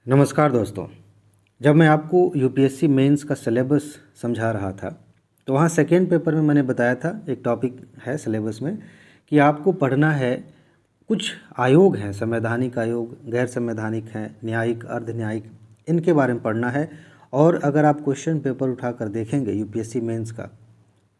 नमस्कार दोस्तों। जब मैं आपको यूपीएससी मेंस का सिलेबस समझा रहा था तो वहाँ सेकेंड पेपर में मैंने बताया था, एक टॉपिक है सिलेबस में कि आपको पढ़ना है। कुछ आयोग हैं, संवैधानिक आयोग, गैर संवैधानिक हैं, न्यायिक, अर्ध न्यायिक, इनके बारे में पढ़ना है। और अगर आप क्वेश्चन पेपर उठाकर देखेंगे यूपीएससी मेंस का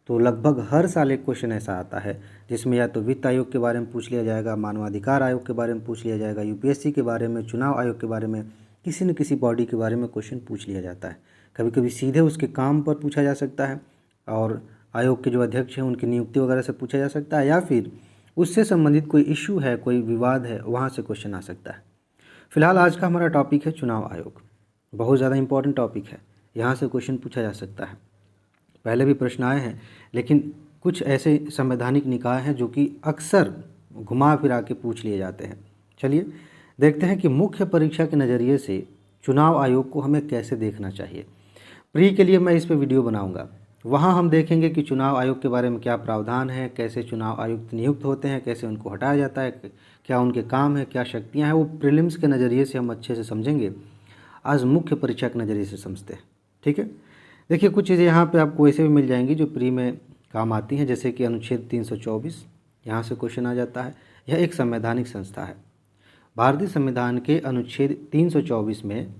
तो लगभग हर साल एक क्वेश्चन ऐसा आता है जिसमें या तो वित्त आयोग के बारे में पूछ लिया जाएगा, मानवाधिकार आयोग के बारे में पूछ लिया जाएगा, यूपीएससी के बारे में, चुनाव आयोग के बारे में, किसी न किसी बॉडी के बारे में क्वेश्चन पूछ लिया जाता है। कभी कभी सीधे उसके काम पर पूछा जा सकता है और आयोग के जो अध्यक्ष हैं उनकी नियुक्ति वगैरह से पूछा जा सकता है, या फिर उससे संबंधित कोई इशू है, कोई विवाद है, वहाँ से क्वेश्चन आ सकता है। फिलहाल आज का हमारा टॉपिक है चुनाव आयोग। बहुत ज़्यादा इंपॉर्टेंट टॉपिक है, यहाँ से क्वेश्चन पूछा जा सकता है। पहले भी प्रश्न आए हैं, लेकिन कुछ ऐसे संवैधानिक निकाय हैं जो कि अक्सर घुमा फिरा के पूछ लिए जाते हैं। चलिए देखते हैं कि मुख्य परीक्षा के नज़रिए से चुनाव आयोग को हमें कैसे देखना चाहिए। प्री के लिए मैं इस पर वीडियो बनाऊंगा, वहाँ हम देखेंगे कि चुनाव आयोग के बारे में क्या प्रावधान है, कैसे चुनाव आयुक्त नियुक्त होते हैं, कैसे उनको हटाया जाता है, क्या उनके काम है, क्या शक्तियाँ हैं, वो प्रीलिम्स के नज़रिए से हम अच्छे से समझेंगे। आज मुख्य परीक्षा के नज़रिए से समझते हैं, ठीक है। देखिए कुछ चीज़ें यहाँ पे आपको ऐसे भी मिल जाएंगी जो प्री में काम आती हैं, जैसे कि अनुच्छेद 324, यहाँ से क्वेश्चन आ जाता है। यह एक संवैधानिक संस्था है। भारतीय संविधान के अनुच्छेद 324 में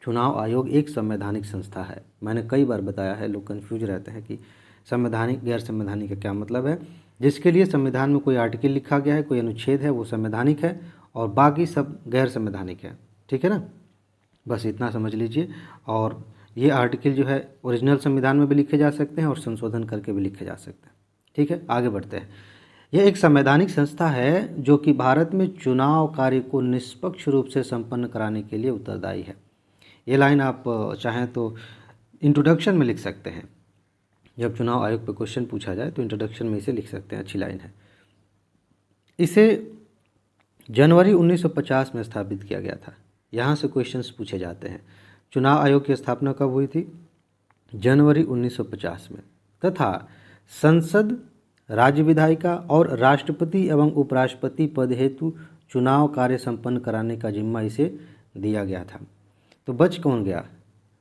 चुनाव आयोग एक संवैधानिक संस्था है। मैंने कई बार बताया है, लोग कन्फ्यूज रहते हैं कि संवैधानिक गैर संवैधानिक का क्या मतलब है। जिसके लिए संविधान में कोई आर्टिकल लिखा गया है, कोई अनुच्छेद है, वो संवैधानिक है और बाकी सब गैर संवैधानिक है, ठीक है ना। बस इतना समझ लीजिए। और ये आर्टिकल जो है ओरिजिनल संविधान में भी लिखे जा सकते हैं और संशोधन करके भी लिखे जा सकते हैं, ठीक है। आगे बढ़ते हैं। यह एक संवैधानिक संस्था है जो कि भारत में चुनाव कार्य को निष्पक्ष रूप से संपन्न कराने के लिए उत्तरदायी है। ये लाइन आप चाहें तो इंट्रोडक्शन में लिख सकते हैं। जब चुनाव आयोग पर क्वेश्चन पूछा जाए तो इंट्रोडक्शन में इसे लिख सकते हैं, अच्छी लाइन है। इसे जनवरी 1950 में स्थापित किया गया था। यहाँ से क्वेश्चंस पूछे जाते हैं। चुनाव आयोग की स्थापना कब हुई थी? जनवरी 1950 में। तथा संसद, राज्य विधायिका और राष्ट्रपति एवं उपराष्ट्रपति पद हेतु चुनाव कार्य संपन्न कराने का जिम्मा इसे दिया गया था। तो बच कौन गया?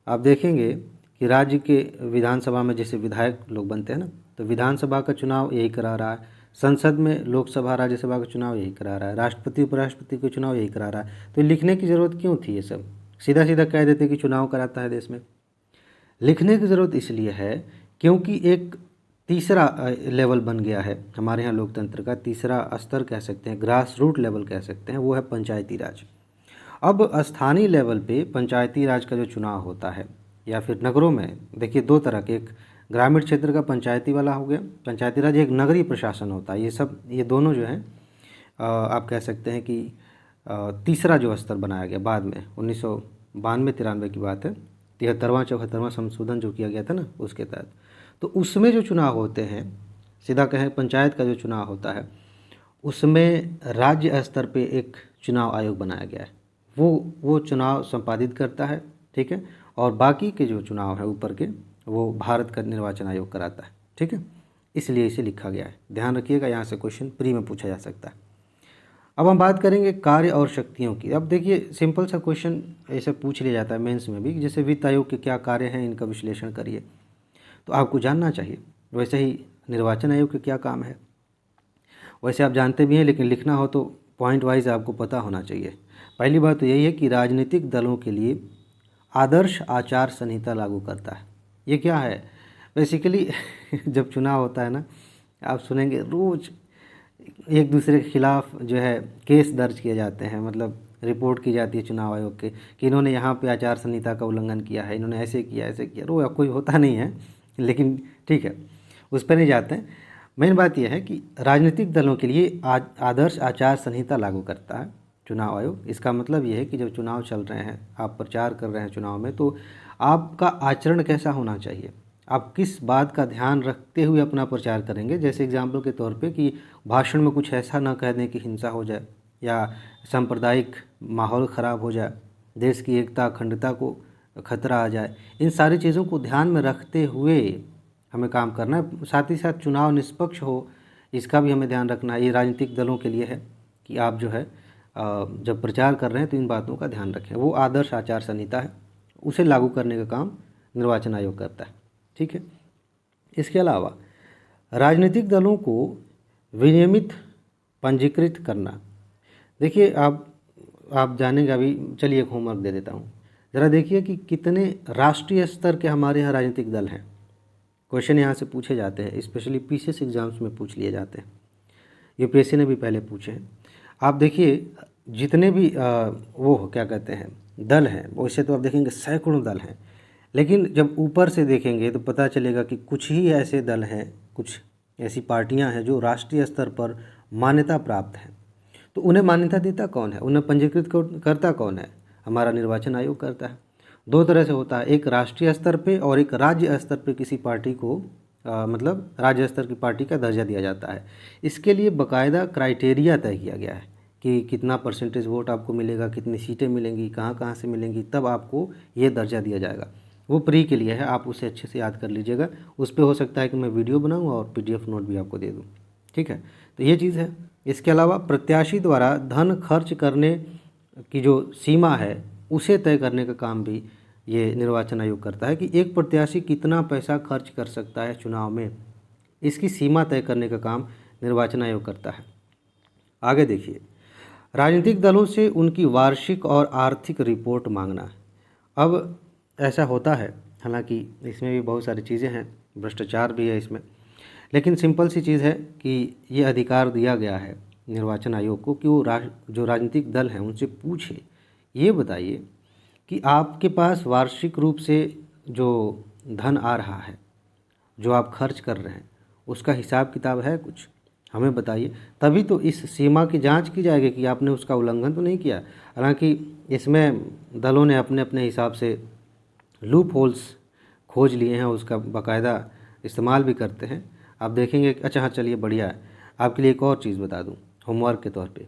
आप देखेंगे कि राज्य के विधानसभा में जैसे विधायक लोग बनते हैं ना, तो विधानसभा का चुनाव यही करा रहा है, संसद में लोकसभा राज्यसभा का चुनाव यही करा रहा है, राष्ट्रपति उपराष्ट्रपति का चुनाव यही करा रहा है। तो लिखने की ज़रूरत क्यों थी? ये सब सीधा सीधा कह देते कि चुनाव कराता है देश में। लिखने की ज़रूरत इसलिए है क्योंकि एक तीसरा लेवल बन गया है हमारे यहाँ लोकतंत्र का, तीसरा स्तर कह सकते हैं, ग्रास रूट लेवल कह सकते हैं, वो है पंचायती राज। अब स्थानीय लेवल पे पंचायती राज का जो चुनाव होता है, या फिर नगरों में देखिए दो तरह के, एक ग्रामीण क्षेत्र का पंचायती वाला हो गया पंचायती राज, एक नगरीय प्रशासन होता है। ये दोनों जो हैं आप कह सकते हैं कि तीसरा जो स्तर बनाया गया बाद में 1992-93 की बात है, 73वां-74वां संशोधन जो किया गया था ना, उसके तहत। तो उसमें जो चुनाव होते हैं, सीधा कहें पंचायत का जो चुनाव होता है, उसमें राज्य स्तर पे एक चुनाव आयोग बनाया गया है। वो चुनाव संपादित करता है, ठीक है। और बाकी के जो चुनाव है ऊपर के, वो भारत का निर्वाचन आयोग कराता है, ठीक है। इसलिए इसे लिखा गया है, ध्यान रखिएगा। यहाँ से क्वेश्चन प्री में पूछा जा सकता है। अब हम बात करेंगे कार्य और शक्तियों की। अब देखिए सिंपल सा क्वेश्चन ऐसे पूछ लिया जाता है मेंस में भी, जैसे वित्त आयोग के क्या कार्य हैं, इनका विश्लेषण करिए, तो आपको जानना चाहिए। वैसे ही निर्वाचन आयोग के क्या काम है, वैसे आप जानते भी हैं, लेकिन लिखना हो तो पॉइंट वाइज आपको पता होना चाहिए। पहली बात तो यही है कि राजनीतिक दलों के लिए आदर्श आचार संहिता लागू करता है। ये क्या है बेसिकली जब चुनाव होता है ना, आप सुनेंगे रोज़ एक दूसरे के खिलाफ जो है केस दर्ज किए जाते हैं, मतलब रिपोर्ट की जाती है चुनाव आयोग के कि इन्होंने यहाँ पे आचार संहिता का उल्लंघन किया है, इन्होंने ऐसे किया ऐसे किया। रो कोई होता नहीं है, लेकिन ठीक है, उस पर नहीं जाते हैं। मेन बात यह है कि राजनीतिक दलों के लिए आदर्श आचार संहिता लागू करता है चुनाव आयोग। इसका मतलब ये है कि जब चुनाव चल रहे हैं, आप प्रचार कर रहे हैं चुनाव में, तो आपका आचरण कैसा होना चाहिए, आप किस बात का ध्यान रखते हुए अपना प्रचार करेंगे। जैसे एग्जाम्पल के तौर पे कि भाषण में कुछ ऐसा ना कह दें कि हिंसा हो जाए या सांप्रदायिक माहौल ख़राब हो जाए, देश की एकता अखंडता को खतरा आ जाए। इन सारी चीज़ों को ध्यान में रखते हुए हमें काम करना है। साथ ही साथ चुनाव निष्पक्ष हो, इसका भी हमें ध्यान रखना है। ये राजनीतिक दलों के लिए है कि आप जो है जब प्रचार कर रहे हैं तो इन बातों का ध्यान रखें। वो आदर्श आचार संहिता है, उसे लागू करने का काम निर्वाचन आयोग करता है। ठीक है। इसके अलावा राजनीतिक दलों को विनियमित पंजीकृत करना। देखिए आप जानेंगे अभी, चलिए एक होमवर्क दे देता हूँ। ज़रा देखिए कि कितने राष्ट्रीय स्तर के हमारे यहाँ राजनीतिक दल हैं। क्वेश्चन यहाँ से पूछे जाते हैं, स्पेशली पीसीएस एग्जाम्स में पूछ लिए जाते हैं, यूपीएससी ने भी पहले पूछे हैं। आप देखिए जितने भी वो क्या कहते हैं दल हैं, वैसे तो आप देखेंगे सैकड़ों दल हैं, लेकिन जब ऊपर से देखेंगे तो पता चलेगा कि कुछ ही ऐसे दल हैं, कुछ ऐसी पार्टियां हैं जो राष्ट्रीय स्तर पर मान्यता प्राप्त हैं। तो उन्हें मान्यता देता कौन है, उन्हें पंजीकृत करता कौन है? हमारा निर्वाचन आयोग करता है। दो तरह से होता है, एक राष्ट्रीय स्तर पे और एक राज्य स्तर पे किसी पार्टी को मतलब राज्य स्तर की पार्टी का दर्जा दिया जाता है। इसके लिए बाकायदा क्राइटेरिया तय किया गया है कि कितना परसेंटेज वोट आपको मिलेगा, कितनी सीटें मिलेंगी, कहाँ कहाँ से मिलेंगी, तब आपको ये दर्जा दिया जाएगा। वो प्री के लिए है, आप उसे अच्छे से याद कर लीजिएगा। उस पर हो सकता है कि मैं वीडियो बनाऊँ और PDF नोट भी आपको दे दूँ। ठीक है, तो ये चीज़ है। इसके अलावा प्रत्याशी द्वारा धन खर्च करने की जो सीमा है उसे तय करने का काम भी ये निर्वाचन आयोग करता है कि एक प्रत्याशी कितना पैसा खर्च कर सकता है चुनाव में, इसकी सीमा तय करने का काम निर्वाचन आयोग करता है। आगे देखिए, राजनीतिक दलों से उनकी वार्षिक और आर्थिक रिपोर्ट मांगना। अब ऐसा होता है, हालांकि इसमें भी बहुत सारी चीज़ें हैं, भ्रष्टाचार भी है इसमें, लेकिन सिंपल सी चीज़ है कि ये अधिकार दिया गया है निर्वाचन आयोग को कि वो जो राजनीतिक दल हैं उनसे पूछे, ये बताइए कि आपके पास वार्षिक रूप से जो धन आ रहा है, जो आप खर्च कर रहे हैं, उसका हिसाब किताब है कुछ, हमें बताइए। तभी तो इस सीमा की जांच की जाएगी कि आपने उसका उल्लंघन तो नहीं किया। हालांकि इसमें दलों ने अपने अपने हिसाब से लूप होल्स खोज लिए हैं, उसका बाकायदा इस्तेमाल भी करते हैं। आप देखेंगे। अच्छा हाँ, चलिए बढ़िया है, आपके लिए एक और चीज़ बता दूं होमवर्क के तौर पे।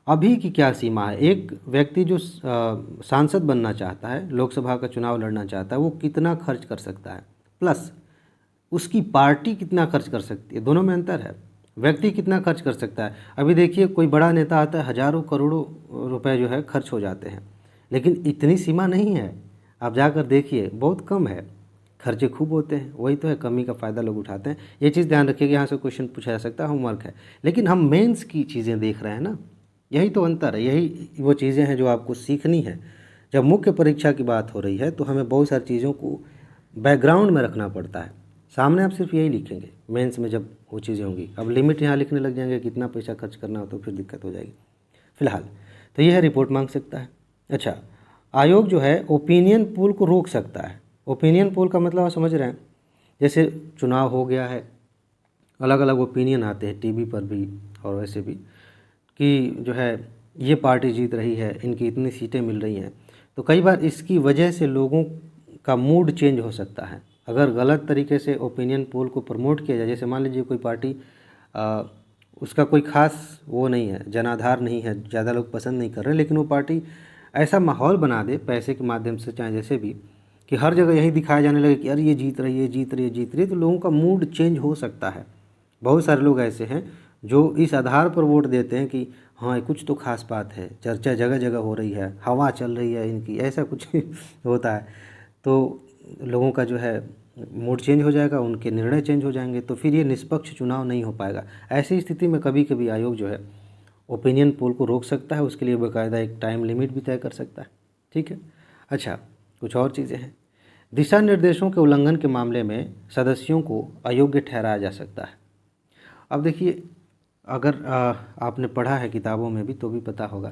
अभी की क्या सीमा है, एक व्यक्ति जो सांसद बनना चाहता है, लोकसभा का चुनाव लड़ना चाहता है, वो कितना खर्च कर सकता है, प्लस उसकी पार्टी कितना खर्च कर सकती है, दोनों में अंतर है। व्यक्ति कितना खर्च कर सकता है, अभी देखिए कोई बड़ा नेता आता है, हज़ारों करोड़ों रुपए जो है खर्च हो जाते हैं, लेकिन इतनी सीमा नहीं है। आप जाकर देखिए, बहुत कम है, खर्चे खूब होते हैं। वही तो है, कमी का फ़ायदा लोग उठाते हैं। ये चीज़ ध्यान रखिएगा, यहाँ से क्वेश्चन पूछा जा सकता है, होमवर्क है। लेकिन हम मेंस की चीज़ें देख रहे हैं ना, यही तो अंतर है, यही वो चीज़ें हैं जो आपको सीखनी है। जब मुख्य परीक्षा की बात हो रही है तो हमें बहुत सारी चीज़ों को बैकग्राउंड में रखना पड़ता है। सामने आप सिर्फ यही लिखेंगे, मेंस में जब वो चीज़ें होंगी। अब लिमिट यहाँ लिखने लग जाएंगे, कितना पैसा खर्च करना हो, तो फिर दिक्कत हो जाएगी। फिलहाल तो ये है, रिपोर्ट मांग सकता है। अच्छा, आयोग जो है ओपिनियन पोल को रोक सकता है। ओपिनियन पोल का मतलब आप समझ रहे हैं, जैसे चुनाव हो गया है, अलग अलग ओपिनियन आते हैं टीवी पर भी और वैसे भी, कि जो है ये पार्टी जीत रही है, इनकी इतनी सीटें मिल रही हैं। तो कई बार इसकी वजह से लोगों का मूड चेंज हो सकता है। अगर गलत तरीके से ओपिनियन पोल को प्रमोट किया जाए, जैसे मान लीजिए कोई पार्टी उसका कोई खास वो नहीं है, जनाधार नहीं है, ज़्यादा लोग पसंद नहीं कर रहे, लेकिन वो पार्टी ऐसा माहौल बना दे पैसे के माध्यम से, चाहे जैसे भी, कि हर जगह यही दिखाया जाने लगे कि यार ये जीत रही है, जीत रही है, जीत रही है, तो लोगों का मूड चेंज हो सकता है। बहुत सारे लोग ऐसे हैं जो इस आधार पर वोट देते हैं कि हाँ कुछ तो खास बात है, चर्चा जगह जगह हो रही है, हवा चल रही है इनकी, ऐसा कुछ होता है। तो लोगों का जो है मूड चेंज हो जाएगा, उनके निर्णय चेंज हो जाएंगे, तो फिर ये निष्पक्ष चुनाव नहीं हो पाएगा। ऐसी स्थिति में कभी कभी आयोग जो है ओपिनियन पोल को रोक सकता है, उसके लिए बाकायदा एक टाइम लिमिट भी तय कर सकता है। ठीक है। अच्छा, कुछ और चीज़ें हैं। दिशा निर्देशों के उल्लंघन के मामले में सदस्यों को अयोग्य ठहराया जा सकता है। अब देखिए, अगर आपने पढ़ा है किताबों में भी तो भी पता होगा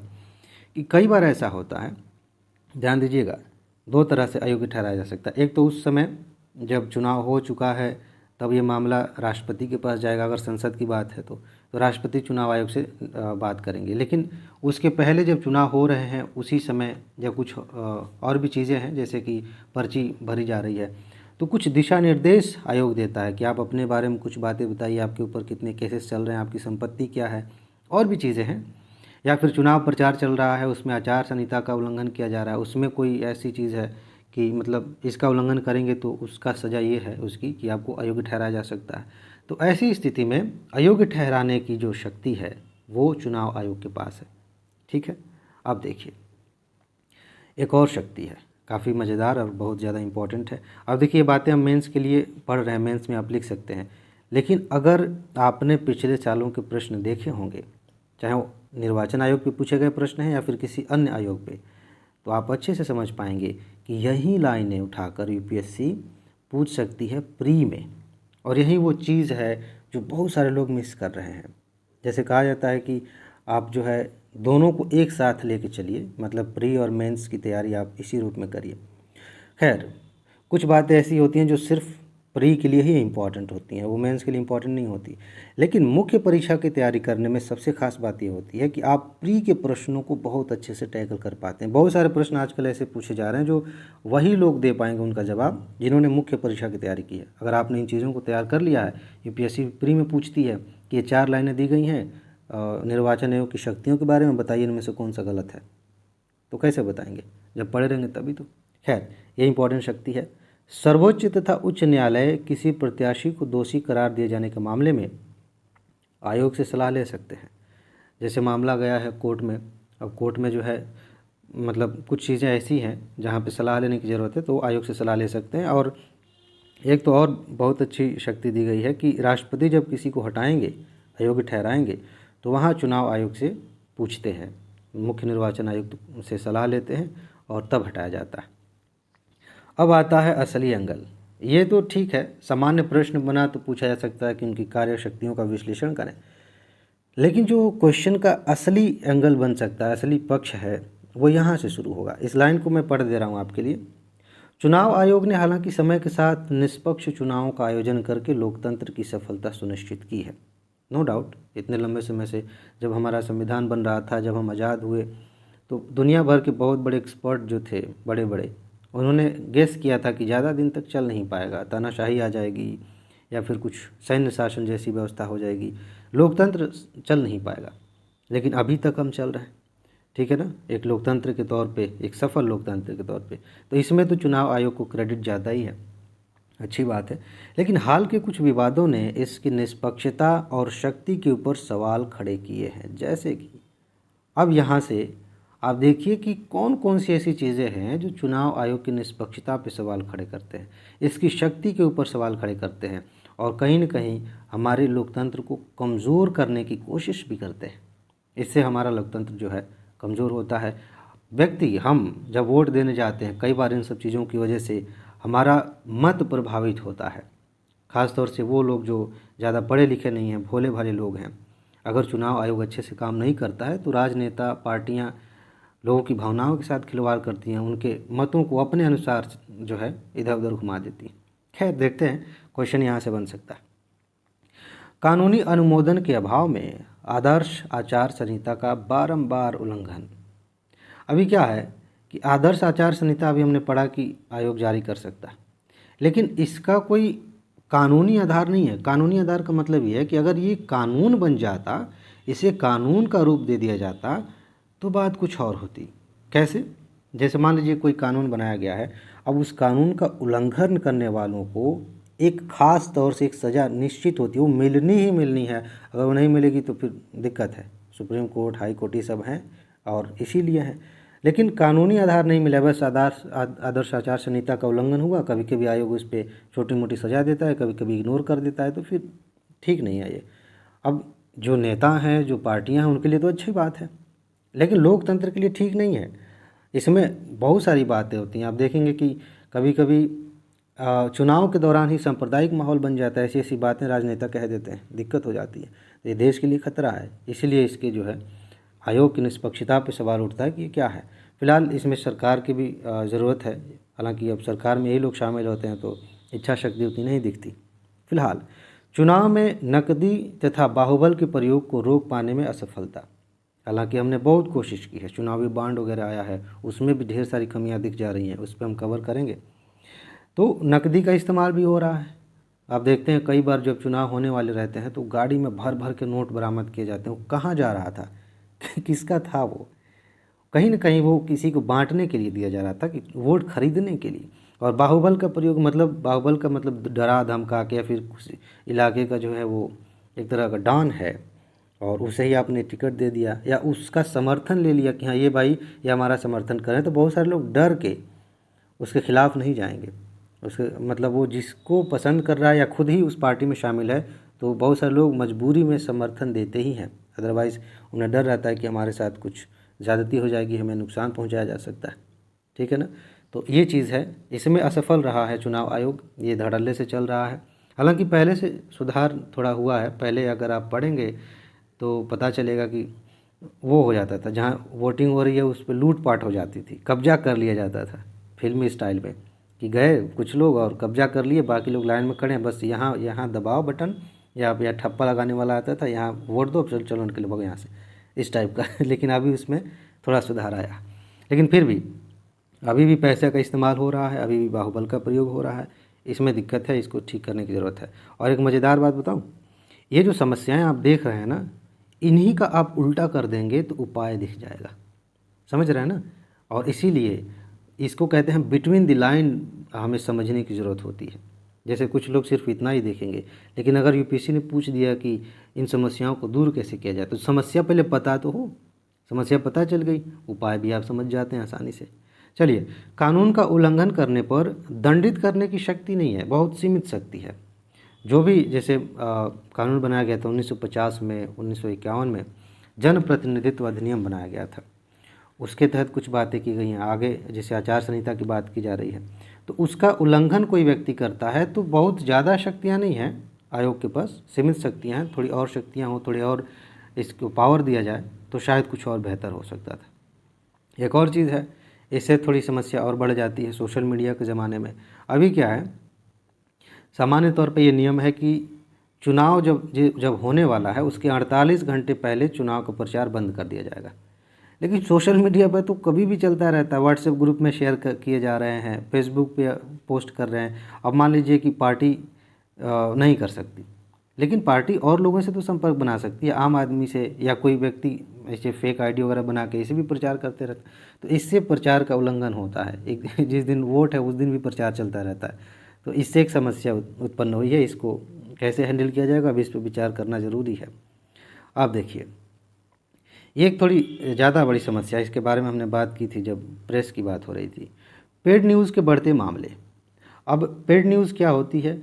कि कई बार ऐसा होता है, ध्यान दीजिएगा, दो तरह से अयोग्य ठहराया जा सकता है। एक तो उस समय जब चुनाव हो चुका है तब ये मामला राष्ट्रपति के पास जाएगा, अगर संसद की बात है तो राष्ट्रपति चुनाव आयोग से बात करेंगे। लेकिन उसके पहले जब चुनाव हो रहे हैं उसी समय जब कुछ और भी चीज़ें हैं, जैसे कि पर्ची भरी जा रही है, तो कुछ दिशा निर्देश आयोग देता है कि आप अपने बारे में कुछ बातें बताइए, आपके ऊपर कितने केसेस चल रहे हैं, आपकी संपत्ति क्या है, और भी चीज़ें हैं। या फिर चुनाव प्रचार चल रहा है, उसमें आचार संहिता का उल्लंघन किया जा रहा है, उसमें कोई ऐसी चीज़ है कि मतलब इसका उल्लंघन करेंगे तो उसका सज़ा ये है उसकी कि आपको अयोग्य ठहराया जा सकता है। तो ऐसी स्थिति में अयोग्य ठहराने की जो शक्ति है वो चुनाव आयोग के पास है। ठीक है। अब देखिए, एक और शक्ति है, काफ़ी मज़ेदार और बहुत ज़्यादा इम्पॉर्टेंट है। अब देखिए, ये बातें हम मेंस के लिए पढ़ रहे हैं, मेंस में आप लिख सकते हैं, लेकिन अगर आपने पिछले सालों के प्रश्न देखे होंगे, चाहे वो निर्वाचन आयोग पे पूछे गए प्रश्न हैं या फिर किसी अन्य आयोग पे, तो आप अच्छे से समझ पाएंगे कि यही लाइनें उठाकर यूपीएससी पूछ सकती है प्री में। और यही वो चीज़ है जो बहुत सारे लोग मिस कर रहे हैं। जैसे कहा जाता है कि आप जो है दोनों को एक साथ लेके चलिए, मतलब प्री और मेंस की तैयारी आप इसी रूप में करिए। खैर, कुछ बातें ऐसी होती हैं जो सिर्फ प्री के लिए ही इम्पॉर्टेंट होती हैं, वो मेंस के लिए इम्पॉर्टेंट नहीं होती। लेकिन मुख्य परीक्षा की तैयारी करने में सबसे खास बात ये होती है कि आप प्री के प्रश्नों को बहुत अच्छे से टैकल कर पाते हैं। बहुत सारे प्रश्न आजकल ऐसे पूछे जा रहे हैं जो वही लोग दे पाएंगे उनका जवाब जिन्होंने मुख्य परीक्षा की तैयारी की है। अगर आपने इन चीज़ों को तैयार कर लिया है, यूपीएससी प्री में पूछती है कि ये 4 लाइनें दी गई हैं निर्वाचन आयोग की शक्तियों के बारे में, बताइए इनमें से कौन सा गलत है। तो कैसे बताएंगे, जब पढ़े रहेंगे तभी तो। खैर, ये इंपॉर्टेंट शक्ति है। सर्वोच्च तथा उच्च न्यायालय किसी प्रत्याशी को दोषी करार दिए जाने के मामले में आयोग से सलाह ले सकते हैं। जैसे मामला गया है कोर्ट में, अब कोर्ट में जो है मतलब कुछ चीज़ें ऐसी हैं जहाँ पे सलाह लेने की ज़रूरत है, तो आयोग से सलाह ले सकते हैं। और एक तो और बहुत अच्छी शक्ति दी गई है कि राष्ट्रपति जब किसी को हटाएंगे, अयोग्य ठहराएंगे, तो वहाँ चुनाव आयोग से पूछते हैं, मुख्य निर्वाचन आयुक्त से सलाह लेते हैं और तब हटाया जाता है। अब आता है असली एंगल। ये तो ठीक है, सामान्य प्रश्न बना तो पूछा जा सकता है कि उनकी कार्य शक्तियों का विश्लेषण करें, लेकिन जो क्वेश्चन का असली एंगल बन सकता है, असली पक्ष है, वो यहाँ से शुरू होगा। इस लाइन को मैं पढ़ दे रहा हूँ आपके लिए। चुनाव आयोग ने हालांकि समय के साथ निष्पक्ष चुनावों का आयोजन करके लोकतंत्र की सफलता सुनिश्चित की है। नो डाउट, इतने लंबे समय से जब हमारा संविधान बन रहा था, जब हम आज़ाद हुए, तो दुनिया भर के बहुत बड़े एक्सपर्ट जो थे, बड़े बड़े, उन्होंने गेस किया था कि ज़्यादा दिन तक चल नहीं पाएगा, तानाशाही आ जाएगी या फिर कुछ सैन्य शासन जैसी व्यवस्था हो जाएगी, लोकतंत्र चल नहीं पाएगा। लेकिन अभी तक हम चल रहे हैं, ठीक है ना, एक लोकतंत्र के तौर पे, एक सफल लोकतंत्र के तौर पे। तो इसमें तो चुनाव आयोग को क्रेडिट ज़्यादा ही है, अच्छी बात है। लेकिन हाल के कुछ विवादों ने इसकी निष्पक्षता और शक्ति के ऊपर सवाल खड़े किए हैं। जैसे कि अब यहाँ से आप देखिए कि कौन कौन सी ऐसी चीज़ें हैं जो चुनाव आयोग की निष्पक्षता पे सवाल खड़े करते हैं, इसकी शक्ति के ऊपर सवाल खड़े करते हैं, और कहीं न कहीं हमारे लोकतंत्र को कमज़ोर करने की कोशिश भी करते हैं। इससे हमारा लोकतंत्र जो है कमज़ोर होता है। व्यक्ति, हम जब वोट देने जाते हैं, कई बार इन सब चीज़ों की वजह से हमारा मत प्रभावित होता है। ख़ास तौर से वो लोग जो ज़्यादा पढ़े लिखे नहीं हैं, भोले भाले लोग हैं। अगर चुनाव आयोग अच्छे से काम नहीं करता है तो राजनेता, पार्टियां लोगों की भावनाओं के साथ खिलवाड़ करती हैं, उनके मतों को अपने अनुसार जो है इधर उधर घुमा देती हैं। खैर, देखते हैं क्वेश्चन यहाँ से बन सकता है। कानूनी अनुमोदन के अभाव में आदर्श आचार संहिता का बारंबार उल्लंघन। अभी क्या है कि आदर्श आचार संहिता अभी हमने पढ़ा कि आयोग जारी कर सकता है, लेकिन इसका कोई कानूनी आधार नहीं है। कानूनी आधार का मतलब ये है कि अगर ये कानून बन जाता, इसे कानून का रूप दे दिया जाता, तो बात कुछ और होती। कैसे? जैसे मान लीजिए कोई कानून बनाया गया है, अब उस कानून का उल्लंघन करने वालों को एक ख़ास तौर से एक सज़ा निश्चित होती है, वो मिलनी ही मिलनी है। अगर वो नहीं मिलेगी तो फिर दिक्कत है। सुप्रीम कोर्ट, हाई कोर्ट ये सब हैं और इसीलिए हैं। लेकिन कानूनी आधार नहीं मिला, बस आदर्श आचार संहिता का उल्लंघन हुआ, कभी कभी आयोग उस पर छोटी मोटी सज़ा देता है, कभी कभी इग्नोर कर देता है, तो फिर ठीक नहीं है ये। अब जो नेता हैं, जो पार्टियां हैं, उनके लिए तो अच्छी बात है, लेकिन लोकतंत्र के लिए ठीक नहीं है। इसमें बहुत सारी बातें होती हैं। आप देखेंगे कि कभी कभी चुनाव के दौरान ही सांप्रदायिक माहौल बन जाता है, ऐसी ऐसी बातें राजनेता कह देते हैं, दिक्कत हो जाती है। ये देश के लिए खतरा है, इसीलिए इसके जो है आयोग की निष्पक्षता पर सवाल उठता है कि ये क्या है। फिलहाल इसमें सरकार की भी ज़रूरत है, हालांकि अब सरकार में यही लोग शामिल होते हैं तो इच्छा शक्ति उतनी नहीं दिखती। फिलहाल चुनाव में नकदी तथा बाहुबल के प्रयोग को रोक पाने में असफलता। हालांकि हमने बहुत कोशिश की है, चुनावी बांड वगैरह आया है, उसमें भी ढेर सारी कमियां दिख जा रही हैं, उस पर हम कवर करेंगे। तो नकदी का इस्तेमाल भी हो रहा है। आप देखते हैं कई बार जब चुनाव होने वाले रहते हैं तो गाड़ी में भर भर के नोट बरामद किए जाते हैं। वो कहाँ जा रहा था किसका था वो? कहीं ना कहीं वो किसी को बांटने के लिए दिया जा रहा था, कि वोट खरीदने के लिए। और बाहुबल का प्रयोग, मतलब बाहुबल का मतलब डरा धमका के, या फिर उस इलाके का जो है वो एक तरह का डॉन है, और उसे ही आपने टिकट दे दिया या उसका समर्थन ले लिया कि हाँ ये भाई ये हमारा समर्थन करें, तो बहुत सारे लोग डर के उसके खिलाफ़ नहीं जाएंगे। उसके मतलब वो जिसको पसंद कर रहा है या खुद ही उस पार्टी में शामिल है, तो बहुत सारे लोग मजबूरी में समर्थन देते ही हैं। अदरवाइज़ उन्हें डर रहता है कि हमारे साथ कुछ ज़्यादती हो जाएगी, हमें नुकसान पहुंचाया जा सकता है। ठीक है ना। तो ये चीज़ है, इसमें असफल रहा है चुनाव आयोग, ये धड़ल्ले से चल रहा है। हालांकि पहले से सुधार थोड़ा हुआ है। पहले अगर आप पढ़ेंगे तो पता चलेगा कि वो हो जाता था, जहाँ वोटिंग हो रही है उस पर लूट-पाट हो जाती थी, कब्जा कर लिया जाता था फिल्मी स्टाइल में, कि गए कुछ लोग और कब्जा कर लिए, बाकी लोग लाइन में खड़े हैं, बस यहाँ यहाँ दबाओ बटन, या ठप्पा लगाने वाला आता था, यहाँ वोट दो, चलो चलो उनके लोग यहाँ से, इस टाइप का। लेकिन अभी उसमें थोड़ा सुधार आया, लेकिन फिर भी अभी भी पैसे का इस्तेमाल हो रहा है, अभी भी बाहुबल का प्रयोग हो रहा है। इसमें दिक्कत है, इसको ठीक करने की ज़रूरत है। और एक मज़ेदार बात बताऊँ, ये जो समस्याएं आप देख रहे हैं ना, इन्हीं का आप उल्टा कर देंगे तो उपाय दिख जाएगा। समझ रहे हैं ना। और इसीलिए इसको कहते हैं बिटवीन द लाइन, हमें समझने की ज़रूरत होती है। जैसे कुछ लोग सिर्फ इतना ही देखेंगे, लेकिन अगर यूपीएससी ने पूछ दिया कि इन समस्याओं को दूर कैसे किया जाए, तो समस्या पहले पता तो हो, समस्या पता चल गई, उपाय भी आप समझ जाते हैं आसानी से। चलिए, कानून का उल्लंघन करने पर दंडित करने की शक्ति नहीं है, बहुत सीमित शक्ति है। जो भी जैसे कानून बनाया गया था 1950 में, 1951 में जन प्रतिनिधित्व अधिनियम बनाया गया था, उसके तहत कुछ बातें की गई हैं। आगे जैसे आचार संहिता की बात की जा रही है, तो उसका उल्लंघन कोई व्यक्ति करता है तो बहुत ज़्यादा शक्तियाँ नहीं हैं आयोग के पास, सीमित शक्तियाँ हैं। थोड़ी और शक्तियाँ हों, थोड़ी और इसको पावर दिया जाए तो शायद कुछ और बेहतर हो सकता था। एक और चीज़ है, इससे थोड़ी समस्या और बढ़ जाती है सोशल मीडिया के ज़माने में। अभी क्या है, सामान्य तौर पे ये नियम है कि चुनाव जब होने वाला है उसके 48 घंटे पहले चुनाव का प्रचार बंद कर दिया जाएगा। लेकिन सोशल मीडिया पर तो कभी भी चलता रहता है, व्हाट्सएप ग्रुप में शेयर किए जा रहे हैं, फेसबुक पे पोस्ट कर रहे हैं। अब मान लीजिए कि पार्टी नहीं कर सकती, लेकिन पार्टी और लोगों से तो संपर्क बना सकती है, आम आदमी से, या कोई व्यक्ति ऐसे फेक आईडी वगैरह बना के इसे भी प्रचार करते रहते हैं। तो इससे प्रचार का उल्लंघन होता है। एक जिस दिन वोट है उस दिन भी प्रचार चलता रहता है, तो इससे एक समस्या उत्पन्न हुई है। इसको कैसे हैंडल किया जाएगा, अभी इस पर विचार करना ज़रूरी है। आप देखिए, ये एक थोड़ी ज़्यादा बड़ी समस्या है, इसके बारे में हमने बात की थी जब प्रेस की बात हो रही थी। पेड न्यूज़ के बढ़ते मामले। अब पेड न्यूज़ क्या होती है,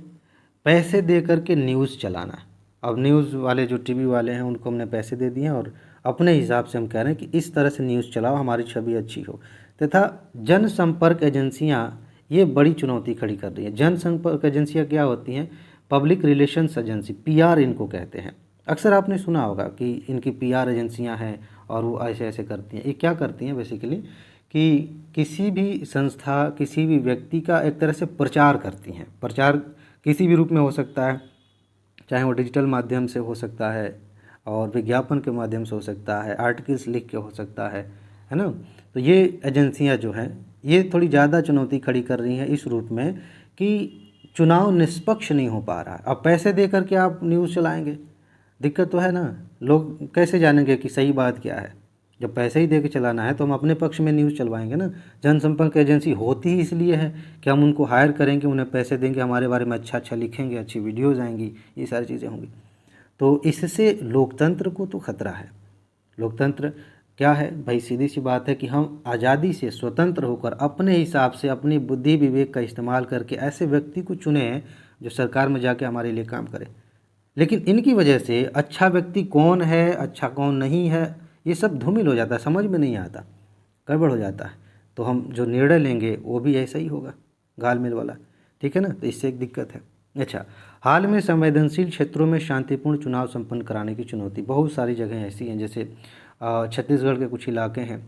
पैसे दे करके न्यूज़ चलाना। अब न्यूज़ वाले जो टीवी वाले हैं उनको हमने पैसे दे दिए और अपने हिसाब से हम कह रहे हैं कि इस तरह से न्यूज़ चलाओ, हमारी छवि अच्छी हो। तथा जनसंपर्क एजेंसियां ये बड़ी चुनौती खड़ी कर रही हैं। जनसंपर्क एजेंसियां क्या होती हैं, पब्लिक रिलेशंस एजेंसी, पीआर इनको कहते हैं। अक्सर आपने सुना होगा कि इनकी पीआर एजेंसियां हैं और वो ऐसे ऐसे करती हैं। ये क्या करती हैं बेसिकली, कि किसी भी संस्था, किसी भी व्यक्ति का एक तरह से प्रचार करती हैं। प्रचार किसी भी रूप में हो सकता है, चाहे वो डिजिटल माध्यम से हो सकता है और विज्ञापन के माध्यम से हो सकता है, आर्टिकल्स लिख के हो सकता है ना। तो ये एजेंसियां जो हैं ये थोड़ी ज़्यादा चुनौती खड़ी कर रही हैं इस रूप में कि चुनाव निष्पक्ष नहीं हो पा रहा है। अब पैसे दे करके आप न्यूज़ चलाएंगे, दिक्कत तो है ना। लोग कैसे जानेंगे कि सही बात क्या है। जब पैसे ही दे के चलाना है तो हम अपने पक्ष में न्यूज़ चलवाएंगे ना। जनसंपर्क एजेंसी होती ही इसलिए है कि हम उनको हायर करेंगे, उन्हें पैसे देंगे, हमारे बारे में अच्छा अच्छा लिखेंगे, अच्छी वीडियोज़ आएंगी, ये सारी चीज़ें होंगी। तो इससे लोकतंत्र को तो खतरा है। लोकतंत्र क्या है भाई, सीधी सी बात है कि हम आज़ादी से स्वतंत्र होकर अपने हिसाब से अपनी बुद्धि विवेक का इस्तेमाल करके ऐसे व्यक्ति को चुने जो सरकार में जाके हमारे लिए काम करे। लेकिन इनकी वजह से अच्छा व्यक्ति कौन है, अच्छा कौन नहीं है, ये सब धूमिल हो जाता है, समझ में नहीं आता, गड़बड़ हो जाता है। तो हम जो निर्णय लेंगे वो भी ऐसा ही होगा, घालमेल वाला। ठीक है ना। तो इससे एक दिक्कत है। अच्छा, हाल में संवेदनशील क्षेत्रों में शांतिपूर्ण चुनाव संपन्न कराने की चुनौती। बहुत सारी जगह ऐसी हैं, जैसे छत्तीसगढ़ के कुछ इलाके हैं,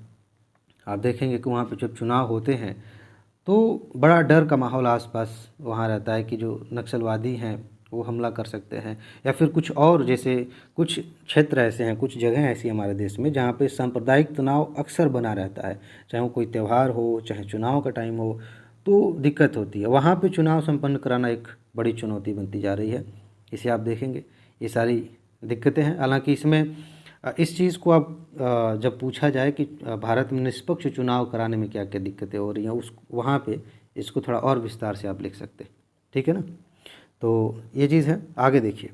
आप देखेंगे कि वहाँ पे जब चुनाव होते हैं तो बड़ा डर का माहौल आसपास वहाँ रहता है कि जो नक्सलवादी हैं वो हमला कर सकते हैं, या फिर कुछ और, जैसे कुछ क्षेत्र ऐसे हैं, कुछ जगह ऐसी हमारे देश में जहाँ पे सांप्रदायिक तनाव अक्सर बना रहता है, चाहे वो कोई त्यौहार हो, चाहे चुनाव का टाइम हो, तो दिक्कत होती है। वहाँ पे चुनाव संपन्न कराना एक बड़ी चुनौती बनती जा रही है। इसे आप देखेंगे, ये सारी दिक्कतें हैं। हालांकि इसमें इस चीज़ को आप जब पूछा जाए कि भारत में निष्पक्ष चुनाव कराने में क्या क्या दिक्कतें हो रही हैं, उस वहाँ पे इसको थोड़ा और विस्तार से आप लिख सकते हैं। ठीक है ना। तो ये चीज़ है। आगे देखिए,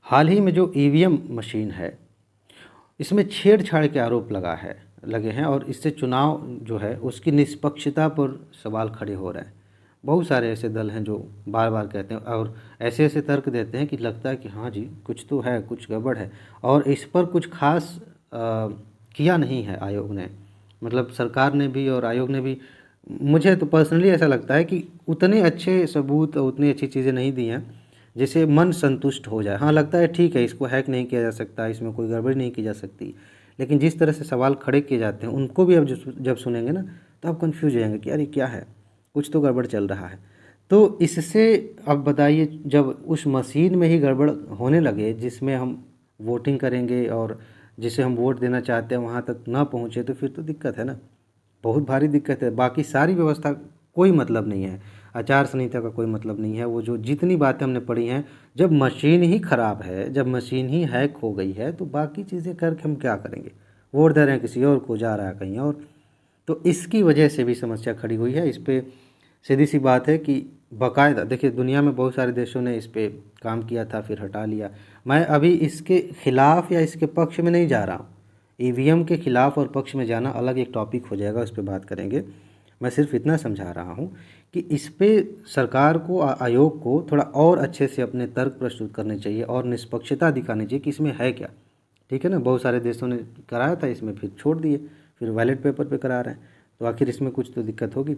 हाल ही में जो ईवीएम मशीन है, इसमें छेड़छाड़ के आरोप लगे हैं और इससे चुनाव जो है उसकी निष्पक्षता पर सवाल खड़े हो रहे हैं। बहुत सारे ऐसे दल हैं जो बार बार कहते हैं और ऐसे ऐसे तर्क देते हैं कि लगता है कि हाँ जी कुछ तो है, कुछ गड़बड़ है, और इस पर कुछ खास किया नहीं है आयोग ने, मतलब सरकार ने भी और आयोग ने भी। मुझे तो पर्सनली ऐसा लगता है कि उतने अच्छे सबूत और उतनी अच्छी चीज़ें नहीं दी हैं जिससे मन संतुष्ट हो जाए। हाँ, लगता है ठीक है, इसको हैक नहीं किया जा सकता, इसमें कोई गड़बड़ी नहीं की जा सकती, लेकिन जिस तरह से सवाल खड़े किए जाते हैं उनको भी अब जब सुनेंगे ना तो आप कंफ्यूज हो जाएंगे कि अरे क्या है, कुछ तो गड़बड़ चल रहा है। तो इससे अब बताइए, जब उस मशीन में ही गड़बड़ होने लगे जिसमें हम वोटिंग करेंगे और जिसे हम वोट देना चाहते हैं वहाँ तक ना पहुँचे, तो फिर तो दिक्कत है ना, बहुत भारी दिक्कत है। बाकी सारी व्यवस्था कोई मतलब नहीं है, आचार संहिता का कोई मतलब नहीं है, वो जो जितनी बातें हमने पढ़ी हैं, जब मशीन ही ख़राब है, जब मशीन ही हैक हो गई है, तो बाकी चीज़ें करके हम क्या करेंगे? वोट दे रहे हैं किसी और को, जा रहा है कहीं और। तो इसकी वजह से भी समस्या खड़ी हुई है। इस पर सीधी सी बात है कि बाकायदा देखिए, दुनिया में बहुत सारे देशों ने इस पर काम किया था, फिर हटा लिया। मैं अभी इसके खिलाफ़ या इसके पक्ष में नहीं जा रहा हूँ। ईवीएम के खिलाफ़ और पक्ष में जाना अलग एक टॉपिक हो जाएगा, उस पर बात करेंगे। मैं सिर्फ इतना समझा रहा हूँ कि इस पे सरकार को, आयोग को थोड़ा और अच्छे से अपने तर्क प्रस्तुत करने चाहिए और निष्पक्षता दिखानी चाहिए कि इसमें है क्या। ठीक है ना, बहुत सारे देशों ने कराया था इसमें, फिर छोड़ दिए, फिर बैलेट पेपर पे करा रहे हैं, तो आखिर इसमें कुछ तो दिक्कत होगी।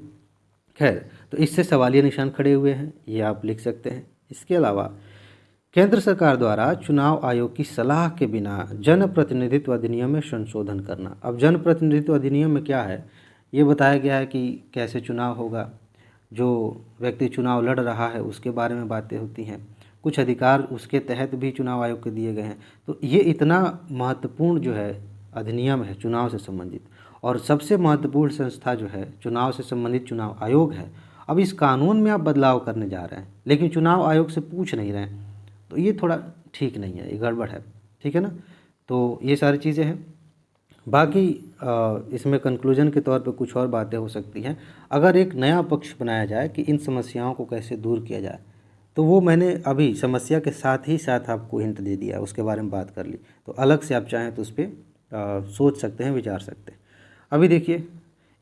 खैर, तो इससे सवालिया निशान खड़े हुए हैं, ये आप लिख सकते हैं। इसके अलावा केंद्र सरकार द्वारा चुनाव आयोग की सलाह के बिना जनप्रतिनिधित्व अधिनियम में संशोधन करना। अब जनप्रतिनिधित्व अधिनियम में क्या है, ये बताया गया है कि कैसे चुनाव होगा, जो व्यक्ति चुनाव लड़ रहा है उसके बारे में बातें होती हैं, कुछ अधिकार उसके तहत भी चुनाव आयोग को दिए गए हैं। तो ये इतना महत्वपूर्ण जो है अधिनियम है चुनाव से संबंधित, और सबसे महत्वपूर्ण संस्था जो है चुनाव से संबंधित चुनाव आयोग है। अब इस कानून में आप बदलाव करने जा रहे हैं लेकिन चुनाव आयोग से पूछ नहीं रहे हैं, तो ये थोड़ा ठीक नहीं है, ये गड़बड़ है। ठीक है ना, तो ये सारी चीज़ें हैं। बाकी इसमें कंक्लूजन के तौर पे कुछ और बातें हो सकती हैं। अगर एक नया पक्ष बनाया जाए कि इन समस्याओं को कैसे दूर किया जाए, तो वो मैंने अभी समस्या के साथ ही साथ आपको हिंट दे दिया, उसके बारे में बात कर ली। तो अलग से आप चाहें तो उस पर सोच सकते हैं, विचार सकते हैं। अभी देखिए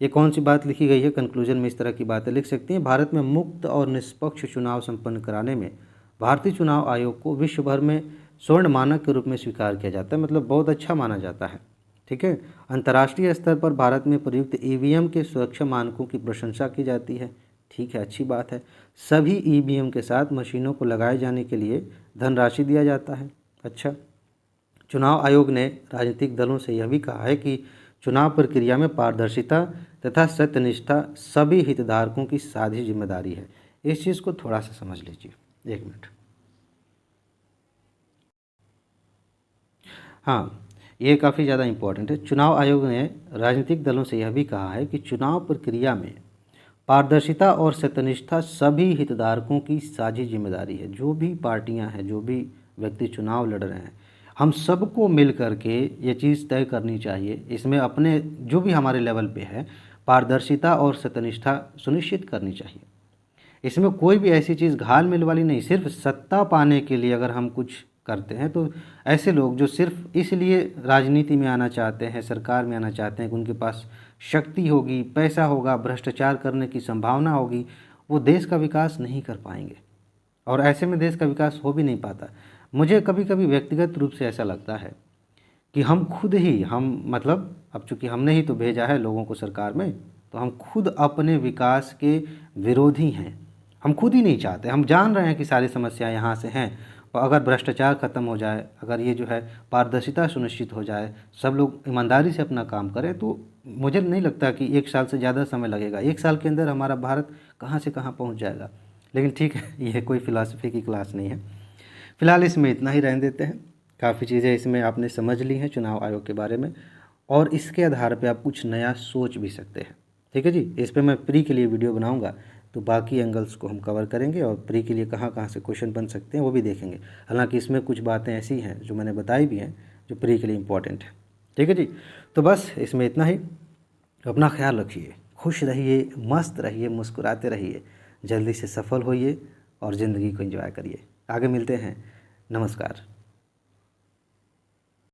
ये कौन सी बात लिखी गई है, कंक्लूजन में इस तरह की बातें लिख सकती हैं। भारत में मुक्त और निष्पक्ष चुनाव संपन्न कराने में भारतीय चुनाव आयोग को विश्व भर में स्वर्ण मानक के रूप में स्वीकार किया जाता है, मतलब बहुत अच्छा माना जाता है। ठीक है, अंतर्राष्ट्रीय स्तर पर भारत में प्रयुक्त ईवीएम के सुरक्षा मानकों की प्रशंसा की जाती है। ठीक है, अच्छी बात है। सभी ईवीएम के साथ मशीनों को लगाए जाने के लिए धनराशि दिया जाता है। अच्छा, चुनाव आयोग ने राजनीतिक दलों से यह भी कहा है कि चुनाव प्रक्रिया में पारदर्शिता तथा सत्यनिष्ठा सभी हितधारकों की साझी जिम्मेदारी है। इस चीज़ को थोड़ा सा समझ लीजिए, एक मिनट। हाँ, ये काफ़ी ज़्यादा इम्पोर्टेंट है। चुनाव आयोग ने राजनीतिक दलों से यह भी कहा है कि चुनाव प्रक्रिया में पारदर्शिता और सत्यनिष्ठा सभी हितधारकों की साझी जिम्मेदारी है। जो भी पार्टियां हैं, जो भी व्यक्ति चुनाव लड़ रहे हैं, हम सबको मिल करके ये चीज़ तय करनी चाहिए, इसमें अपने जो भी हमारे लेवल पे है पारदर्शिता और सत्यनिष्ठा सुनिश्चित करनी चाहिए। इसमें कोई भी ऐसी चीज़ घाल मिल वाली नहीं। सिर्फ सत्ता पाने के लिए अगर हम कुछ करते हैं तो ऐसे लोग जो सिर्फ इसलिए राजनीति में आना चाहते हैं, सरकार में आना चाहते हैं कि उनके पास शक्ति होगी, पैसा होगा, भ्रष्टाचार करने की संभावना होगी, वो देश का विकास नहीं कर पाएंगे और ऐसे में देश का विकास हो भी नहीं पाता। मुझे कभी कभी व्यक्तिगत रूप से ऐसा लगता है कि हम खुद ही मतलब अब चूँकि हमने ही तो भेजा है लोगों को सरकार में, तो हम खुद अपने विकास के विरोधी हैं। हम खुद ही नहीं चाहते। हम जान रहे हैं कि सारी समस्याएं यहाँ से हैं, और अगर भ्रष्टाचार ख़त्म हो जाए, अगर ये जो है पारदर्शिता सुनिश्चित हो जाए, सब लोग ईमानदारी से अपना काम करें, तो मुझे नहीं लगता कि 1 साल से ज़्यादा समय लगेगा। 1 साल के अंदर हमारा भारत कहाँ से कहाँ पहुँच जाएगा। लेकिन ठीक है, ये कोई फ़िलासफ़ी की क्लास नहीं है। फ़िलहाल इसमें इतना ही रहने देते हैं। काफ़ी चीज़ें इसमें आपने समझ ली हैं चुनाव आयोग के बारे में, और इसके आधार पे आप कुछ नया सोच भी सकते हैं। ठीक है जी, इस पे मैं प्री के लिए वीडियो बनाऊंगा, तो बाकी एंगल्स को हम कवर करेंगे और प्री के लिए कहाँ कहाँ से क्वेश्चन बन सकते हैं वो भी देखेंगे। हालांकि इसमें कुछ बातें ऐसी हैं जो मैंने बताई भी हैं जो प्री के लिए इम्पॉर्टेंट है। ठीक है जी, तो बस इसमें इतना ही। अपना ख्याल रखिए, खुश रहिए, मस्त रहिए, मुस्कुराते रहिए, जल्दी से सफल होइए और ज़िंदगी को एंजॉय करिए। आगे मिलते हैं। नमस्कार।